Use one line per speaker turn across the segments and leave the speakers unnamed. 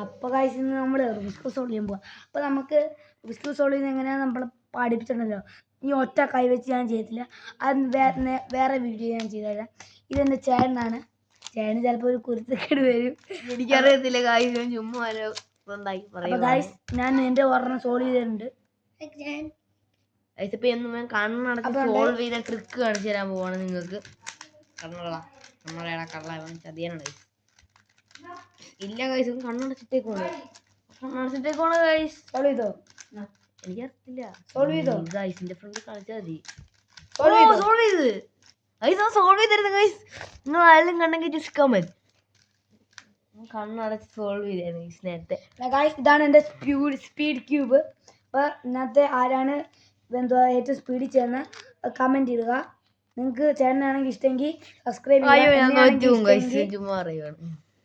അപ്പോൾ ഗൈസ് ഇന്ന് നമ്മൾ റിസ്ക് സോൾവ് ചെയ്യാൻ പോവാം. അപ്പോൾ നമുക്ക് റിസ്ക് സോൾവ് ചെയ്യുന്നത് എങ്ങനെയാണ് നമ്മൾ പഠിപ്പിച്ചിട്ടുണ്ടല്ലോ. ഈ ഒറ്റ കൈവച്ച് ഞാൻ ചെയ്തിട്ടില്ല, അത് വേറെ വീഡിയോ ഞാൻ ചെയ്തതല്ല. ഇതെൻ്റെ ചേട്ടനാണ്. ചേട്ടന് ചിലപ്പോൾ ഒരു കുരുത്തക്കേട് വരും,
എനിക്കറിയത്തില്ല ഗൈസ്. ചുമ്മാ
അപ്പോൾ ഗൈസ് ഞാൻ എൻ്റെ ഒരെണ്ണം സോൾവ് ചെയ്തിട്ടുണ്ട്.
ഇപ്പൊ എന്നും കണ്ണടച്ച് സോൾവ് ചെയ്ത ട്രിക്ക് കാണിച്ചു തരാൻ പോവാണ് നിങ്ങൾക്ക്. നമ്മളെ കള്ള ചതിയാനാണ് ഗൈസ്. ഇല്ല ഗൈസ്, കണ്ണടച്ചിട്ടേക്കാണ് ഗൈസ്.
സോൾവ് ചെയ്തോ?
എനിക്കറിയത്തില്ല.
സോൾവ് ചെയ്തോ?
ഗൈസിന്റെ ഫ്രണ്ട് കളിച്ചാൽ മതി.
സോൾവ് ചെയ്ത്
ഗൈസ് സോൾവ് ചെയ്തിരുന്നു ഗൈസ്. നിങ്ങൾ ആരെങ്കിലും കണ്ടെങ്കിൽ ജസ്റ്റ് കമന്റ്. കണ്ണടച്ച് സോൾവ് ചെയ്തായിരുന്നു ഗൈസ് നേരത്തെ.
ഗൈസ് ഇതാണ് എൻ്റെ സ്പീഡ് ക്യൂബ്. അപ്പോൾ ഇന്നത്തെ ആരാണ് ഏറ്റവും സ്പീഡിൽ ചെയ്യുന്ന കമൻറ്റ് ഇടുക. നിങ്ങൾക്ക് ചേട്ടനാണെങ്കിൽ ഇഷ്ടമെങ്കിൽ സബ്സ്ക്രൈബ്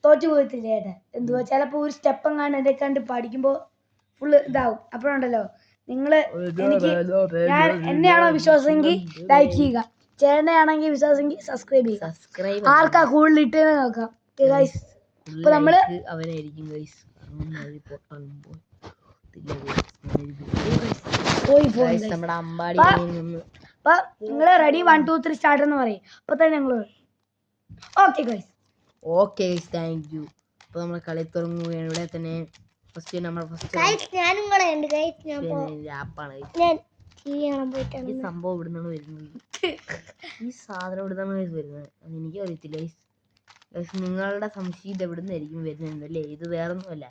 തോറ്റു പോകത്തില്ല ചേട്ടൻ. എന്തുവാ ചിലപ്പോൾ ഒരു സ്റ്റെപ്പ് എങ്ങാണ്ട് എൻ്റെ കണ്ട് പഠിക്കുമ്പോൾ ഫുള്ള് ഇതാവും. അപ്പോഴുണ്ടല്ലോ നിങ്ങൾ എന്നെയാണോ വിശ്വാസമെങ്കിൽ ലൈക്ക് ചെയ്യുക, ചേട്ടനെയാണെങ്കിൽ വിശ്വാസമെങ്കിൽ സബ്സ്ക്രൈബ് ചെയ്യുക. ആർക്കാ കൂടുതൽ ഇട്ടെന്ന് നോക്കാം ഗൈസ്. ഇപ്പൊ നമ്മള് നിങ്ങള് റെഡി 1 2 3 സ്റ്റാർട്ട് എന്ന് പറയും. അപ്പൊ തന്നെ ഞങ്ങള്
ഓക്കെ ഗൈസ് താങ്ക് യു. അപ്പൊ നമ്മള് കളി തുടങ്ങുകയാണ്. ഇവിടെ തന്നെ ഫസ്റ്റ് ഈ സംഭവം ഇവിടുന്നാണ് വരുന്നത്. ഈ സാധനം ഇവിടുന്നാണ് വരുന്നത്. എനിക്ക് അറിയത്തില്ല ഗൈസ്. നിങ്ങളുടെ സംശയം ഇത് എവിടുന്നായിരിക്കും വരുന്നതല്ലേ? ഇത് വേറൊന്നുമല്ല,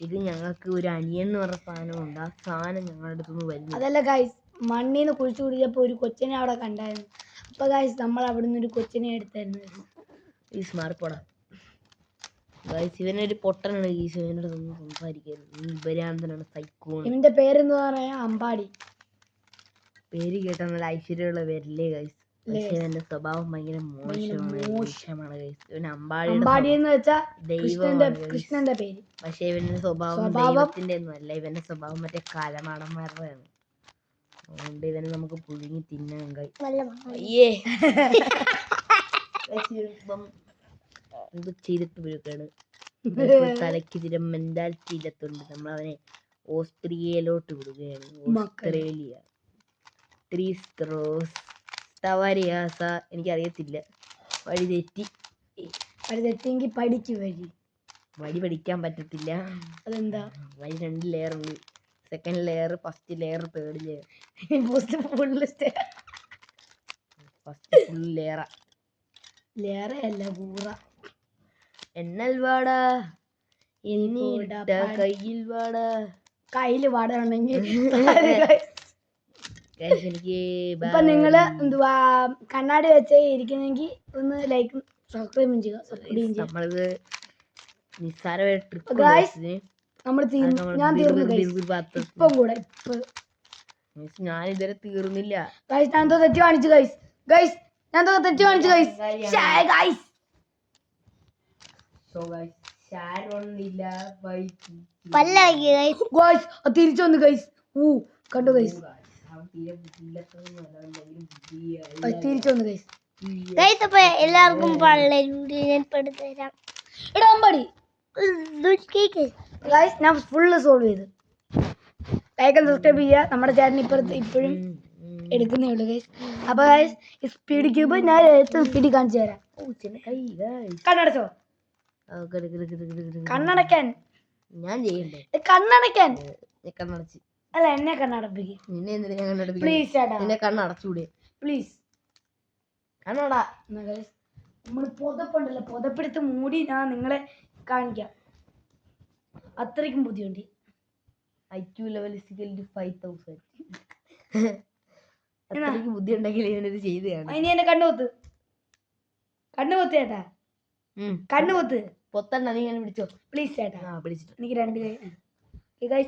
ഇത് ഞങ്ങൾക്ക് ഒരു അനിയൻ എന്ന് പറഞ്ഞ സാധനമുണ്ട്. ആ സാധനം ഞങ്ങളുടെ അടുത്തുനിന്ന് വരുന്നത്.
അതല്ല ഗൈസ്, മണ്ണിന്ന് കുഴിച്ചു കുടിച്ചപ്പോൾ ഒരു കൊച്ചിനെ അവിടെ കണ്ടായിരുന്നു. അപ്പൊ ഗൈസ് നമ്മൾ അവിടെ നിന്ന് ഒരു കൊച്ചിനെ എടുത്തായിരുന്നു.
ഈ സ്മാർട്ട് പോടാ ഗൈസ്. ഇവനൊരു പൊട്ടനാണ് ഗൈസ്. ഇവനോട് സംസാരിക്കരുത്. ഭരാന്തനാണ്, സൈക്കോണ്.
ഇവന്റെ പേരെന്ന് പറയാ അമ്പാടി.
പേര് കേട്ടാൽ നല്ല ഐശ്വര്യമുള്ള പേരല്ലേ ഗൈസ്. പക്ഷേ ഇവന്റെ സ്വഭാവം ഭയങ്കര മോശമാണ് ഗൈസ്. ഇവൻ
അമ്പാടി എന്ന് വെച്ചാൽ കൃഷ്ണന്റെ പേര്.
പക്ഷെ ഇവന്റെ സ്വഭാവം ദൈവത്തിന്റെ ഒന്നും അല്ല. ഇവന്റെ സ്വഭാവം മറ്റേ കാലമാടന്മാരുടെയാണ്. അതുകൊണ്ട് ഇവനെ നമുക്ക് പുഴുങ്ങി തിന്നാൻ അയ്യേ ചെയ്തിട്ട് വിളിക്കാണ്. തലയ്ക്ക് ഇതിന്റെ മെന്റാലിറ്റി ഇല്ലത്തുണ്ട്. നമ്മൾ അവനെ ഓസ്ട്രേലിയയിലോട്ട് വിടുകയാണ്. ഓസ്ട്രേലിയ എനിക്കറിയത്തില്ല. വഴി
തെറ്റിയെങ്കിൽ പഠിക്ക്.
വഴി പഠിക്കാൻ പറ്റത്തില്ല.
അതെന്താ?
വഴി 2 ലെയർ ഉണ്ട്. Second layer, first layer, third layer.
First full ലെയറല്ല പൂറ.
എന്നൽ വാടാ കയ്യിൽ വാടാ.
കയ്യില് വാടാണെങ്കിൽ ഇപ്പൊ നിങ്ങള് എന്തുവാ കണ്ണാടി വെച്ച് ഇരിക്കുന്നെങ്കിൽ ഒന്ന് ലൈക്ക് സബ്സ്ക്രൈബ് ചെയ്യുക.
നമ്മളിത് നിസ്സാരമായിട്ട്
ഞാൻ തീർന്നു ഇപ്പം കൂടെ.
ഞാൻ ഇതുവരെ തീർന്നില്ല
ഗൈസ്. ഞാൻ എന്തോ തെറ്റ് കാണിച്ചു ഗൈസ്. തിരിച്ചു വന്നു ഗൈസ്. കണ്ടു ഗൈസ്, തിരിച്ചു വന്നു ഗൈസ്.
എല്ലാവർക്കും
ഞാൻ ഫുള്ള് സോൾവ് ചെയ്ത്. ലൈക്ക് സബ്സ്ക്രൈബ് ചെയ്യുക. നമ്മുടെ ചാനൽ ഇപ്പോഴും എടുക്കുന്നേ ഉള്ളൂ ഗൈസ്. അപ്പൊ ഗൈസ് ഈ സ്പീഡ് ക്യൂബ് ഞാൻ ഏറ്റവും സ്പീഡിൽ കാണിച്ചു തരാം. കണ്ണടച്ചോ? കണ്ണടക്കാൻ
ഞാൻ ചെയ്യണ്ടേ?
കണ്ണടക്കാൻ
കണ്ണടച്ച്
അല്ല, എന്നെ കണ്ണടപ്പിക്കും. പ്ലീസ് ചേട്ടാ,
നിന്നെ കണ്ണടച്ചൂടെ
പ്ലീസ്?
കണ്ണടാ.
നമ്മൾ പുതപ്പുണ്ടല്ലോ, പുതപ്പെടുത്ത് മൂടി ഞാൻ നിങ്ങളെ കാണിക്കാം. അത്രയ്ക്കും ബുദ്ധിയുണ്ട്.
IQ level 5000. അത്രയ്ക്ക് ബുദ്ധി ഉണ്ടെങ്കിൽ ഇവനത് ചെയ്ത് കാണും.
ഇനി എന്നെ കണ്ണുപൊത്ത് ചേട്ടാ. കണ്ണുപൊത്ത്
പൊത്തണ്ട, നീ ഇങ്ങനെ പിടിച്ചോ
പ്ലീസ് ചേട്ടാ.
പിടിച്ചിട്ട്
എനിക്ക് 2 കൈ.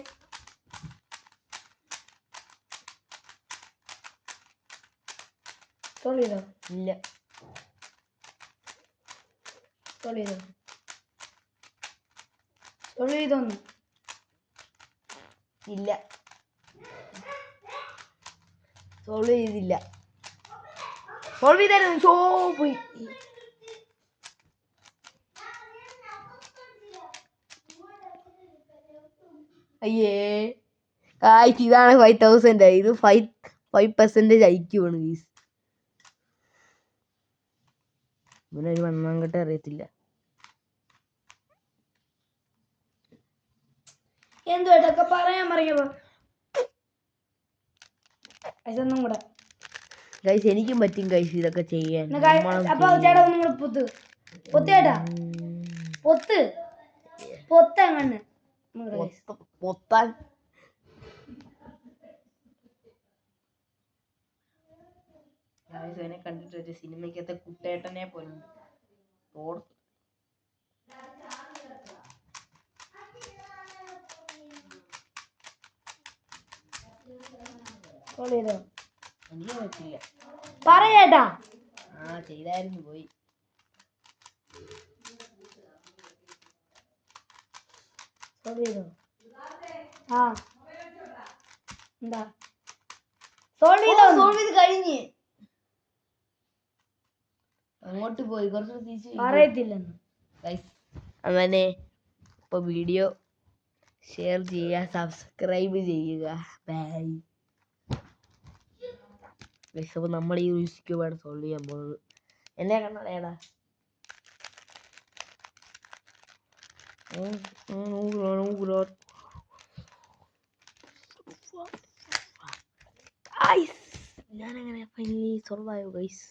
സോൾവ് ചെയ്തോ?
ഇല്ല.
സോൾവ് ചെയ്തോന്ന്?
ഇല്ല, സോൾവ് ചെയ്തില്ല. സോൾവ് ചെയ്തായിരുന്നു. പോയി. അയ്യേ ഗായ്സ് ഇതാണ് 5000. ഇത് 5% ഐക്യമാണ് ഗീസ്. ഇവനൊരു മണ്ണാങ്കട്ട അറിയത്തില്ല.
എന്തുവായിട്ടൊക്കെ പറയാൻ പറയുമ്പോ ഒന്നും കൂടെ
ഗൈസ് എനിക്കും പറ്റും ഗൈസ് ഇതൊക്കെ ചെയ്യാൻ.
അപ്പൊ ചേട്ടാ ഒന്നും കൂടെ പൊത്ത് ചേട്ടാ പൊത്ത് അങ്ങനെ
പൊത്താൻ കണ്ടിട്ട് ഒരു സിനിമയ്ക്കകത്തെ കുട്ടേട്ടനെ പോലുണ്ട്. എനിക്ക് പറ്റില്ല
പറയേട്ടാ.
ചെയ്തായിരുന്നു പോയി.
എന്താ
കഴിഞ്ഞ് അങ്ങോട്ട് പോയി കുറച്ച് തിരിച്ച്
പറയത്തില്ലെന്ന്.
അങ്ങനെ ഇപ്പൊ വീഡിയോ ഷെയർ ചെയ്യുക, സബ്സ്ക്രൈബ് ചെയ്യുക. ബൈ. അപ്പോൾ നമ്മൾ ഈ ക്യൂബാണ് സോൾവ് ചെയ്യാൻ പോകുന്നത്. എന്നെ കണ്ണടയടാ. ഞാനങ്ങനെ ഫൈനലി സോൾവ് ആയോ ഗൈസ്.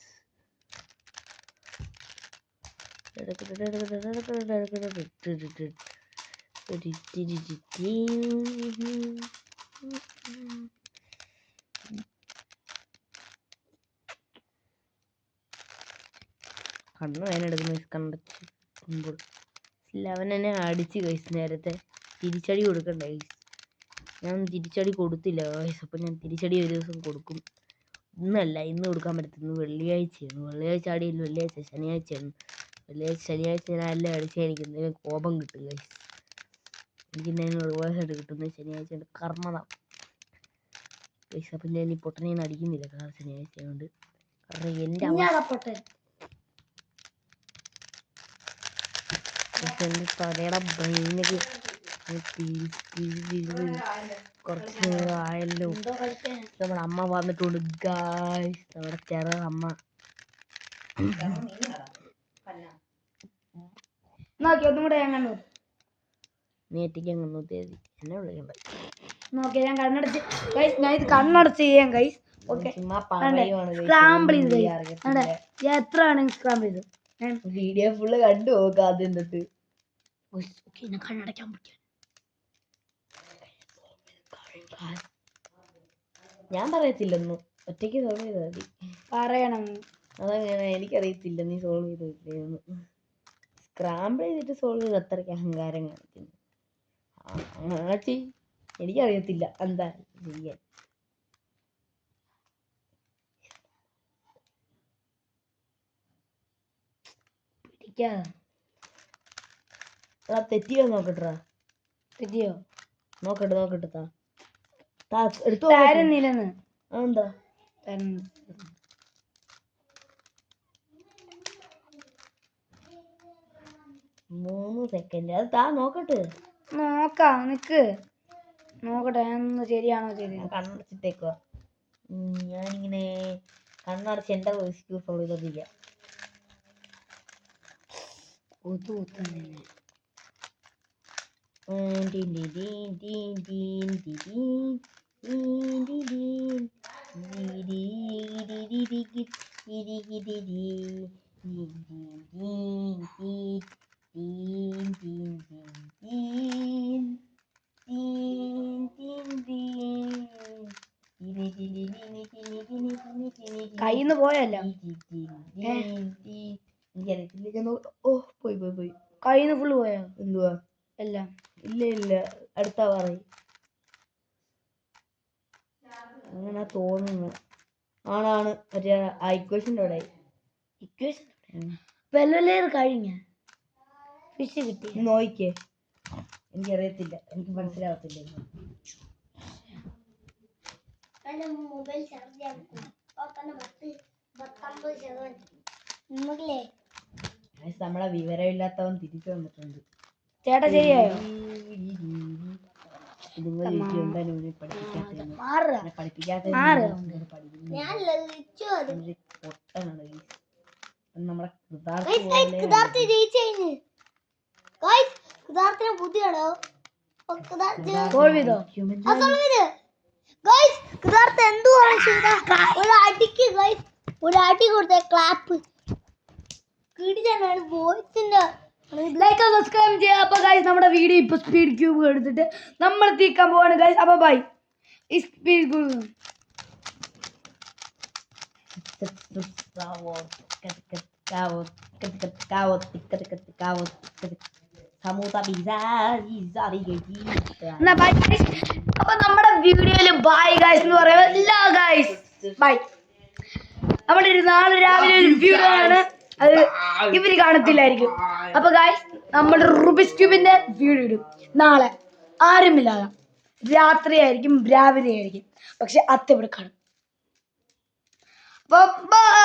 കണ്ണ് വേനെടുക്കുന്ന കണ്ടുമ്പോൾ 11 എന്നെ അടിച്ച് ഗൈസ്. നേരത്തെ തിരിച്ചടി കൊടുക്കണ്ടേ ഗൈസ്. ഞാൻ തിരിച്ചടി കൊടുത്തില്ല ഗൈസ്. അപ്പം ഞാൻ തിരിച്ചടി ഒരു ദിവസം കൊടുക്കും. ഇന്നല്ല, ഇന്ന് കൊടുക്കാൻ പറ്റത്തില്ല. വെള്ളിയാഴ്ചയാണ്. വെള്ളിയാഴ്ച അടിയില്ല, വെള്ളിയാഴ്ച ശനിയാഴ്ചയാണ്. ശനിയാഴ്ച ഞാൻ എല്ലാം അടിച്ചാൽ എനിക്ക് എന്തെങ്കിലും കോപം കിട്ടും ഗൈസ്. എനിക്ക് എന്തെങ്കിലും റിവേഴ്സായിട്ട് കിട്ടുന്നത് ശനിയാഴ്ച കർമ്മത ഗൈസ്. അപ്പം ഞാൻ ഈ പൊട്ടനെയൊന്നും അടിക്കുന്നില്ല കാരണം ശനിയാഴ്ച കൊണ്ട്. കാരണം എൻ്റെ തലയുടെ ബ്രെയിനൊക്കെ കുറച്ച് ആയല്ലോ. നമ്മുടെ അമ്മ വന്നിട്ടുണ്ട് ഗായ്സ്. നമ്മുടെ ചെറ അമ്മ നീ എത്തിക്കാൻ കണ്ണൂത്തേതി എന്നെ വിളിക്കണ്ട.
നോക്കി ഞാൻ കണ്ണടച്ച് ഞാൻ ഇത് കണ്ണടച്ച് ചെയ്യാം ഗൈസ്. ഓക്കെ എത്ര വേണമെങ്കിൽ സ്ക്രാമ്പിൾ ചെയ്തു.
വീഡിയോ ഫുള്ള് കണ്ടു നോക്കാം ആദ്യം തൊട്ട്.
കണ്ണടയ്ക്കാൻ പറ്റും.
ഞാൻ പറയത്തില്ലെന്ന്, ഒറ്റയ്ക്ക് സോൾവ് ചെയ്താൽ മതി.
പറയണം.
അതങ്ങനെ എനിക്കറിയത്തില്ല നീ സോൾവ് ചെയ്തില്ലെന്ന്. സ്ക്രാമ്പിൾ ചെയ്തിട്ട് സോൾവ് ചെയ്ത് അത്രയ്ക്ക് അഹങ്കാരം കാണിക്കുന്നു. എനിക്കറിയത്തില്ല എന്താ ചെയ്യാൻ. തെറ്റിയോ നോക്കട്ടാ.
തെറ്റിയോ
നോക്കട്ടെ എടുത്തു. എന്താ 3 സെക്കൻഡ് അത് നോക്കട്ടെ.
നോക്കാം നിക്ക് നോക്കട്ടെ ശരിയാണോ. ശരി
കണ്ണടച്ചിട്ടേക്കോ. ഞാനിങ്ങനെ കണ്ണടച്ച് എൻ്റെ റിസ്ക് സോൾവ് ചെയ്തോണ്ടിരിക്കാം.
കയ്യിന്ന് പോയല്ലോ.
ഓ പോയി
കയ്യിന്ന് ഫുള്ള് പോയോ.
എന്തുവാ
എല്ലാം
ഇല്ല അടുത്ത പറയും. അങ്ങനെ തോന്നുന്നു. ആണ് മറ്റേ ഇക്വേഷൻ്റെ അവിടെ.
ഇക്വേഷൻ വെല്ലുവിളിയത് കഴിഞ്ഞ ഫിഷ് കിട്ടി.
നോക്കിക്കേ, എനിക്കറിയത്തില്ല, എനിക്ക് മനസ്സിലാവത്തില്ല.
മൊബൈൽ ചാർജ്
നമ്മളെ വിവരമില്ലാത്തവൻ തിരിച്ചു വന്നിട്ടുണ്ട്.
ചേട്ടാ ശരിയായോ.
നിങ്ങൾ ചോദിക്കും എന്തായാലും ഇവനെ പഠിപ്പിക്കാത്തതെന്ന്.
മാറുക
എന്നെ പഠിപ്പിക്കാത്തത്
മാറ്.
പഠിക്കുന്നത്
ഞാൻ ലളിച്ചു അത്
പൊട്ടനാണ് guys. അത് നമ്മുടെ
Guys, guys, കൃതാർത്ഥ ജയിച്ചു കഴിഞ്ഞ് ഗൈസ് കൃതാർത്ഥന ബുദ്ധിയാണോ
സോൾവ് ചെയ്തോ
ഗൈസ് കൃതാർത്ഥ എന്തുവാണ് ചെയ്ത ഒരു അടിക്ക് ഗൈസ് ഒരു അടി കൊടുത്ത ക്ലാപ്പ് കിടിലാണ് വോയിസിന്റെ
ലൈക്ക് സബ്സ്ക്രൈബ് ചെയ്യുക. അപ്പോൾ ഗൈസ് നമ്മുടെ വീഡിയോ ഇപ്പോൾ സ്പീഡ് ക്യൂബ് എടുത്തിട്ട് നമ്മൾ തീക്കാൻ പോവാണ് ഗൈസ്. അപ്പോൾ ബൈ. ഈ സ്പീഡ് ക്യൂബ് എന്നാ ബൈ ഗൈസ്. അപ്പോൾ നമ്മുടെ വീഡിയോയിൽ ബൈ ഗൈസ് എന്ന് പറയുമ്പോൾ എല്ലാ ഗൈസ് ബൈ. നമ്മുടെ നാളെ രാവിലെ ഒരു വീഡിയോ ആണ്, അത് ഇവര് കാണത്തില്ലായിരിക്കും. അപ്പൊ ഗൈസ് നമ്മുടെ റുബിക്സ് ക്യൂബിന്റെ വീഡിയോ ഇടും നാളെ. ആരുമില്ലാതെ രാത്രി ആയിരിക്കും, രാവിലെ ആയിരിക്കും, പക്ഷെ അത്ത ഇവിടെ കാണും. അപ്പൊ ബൈ.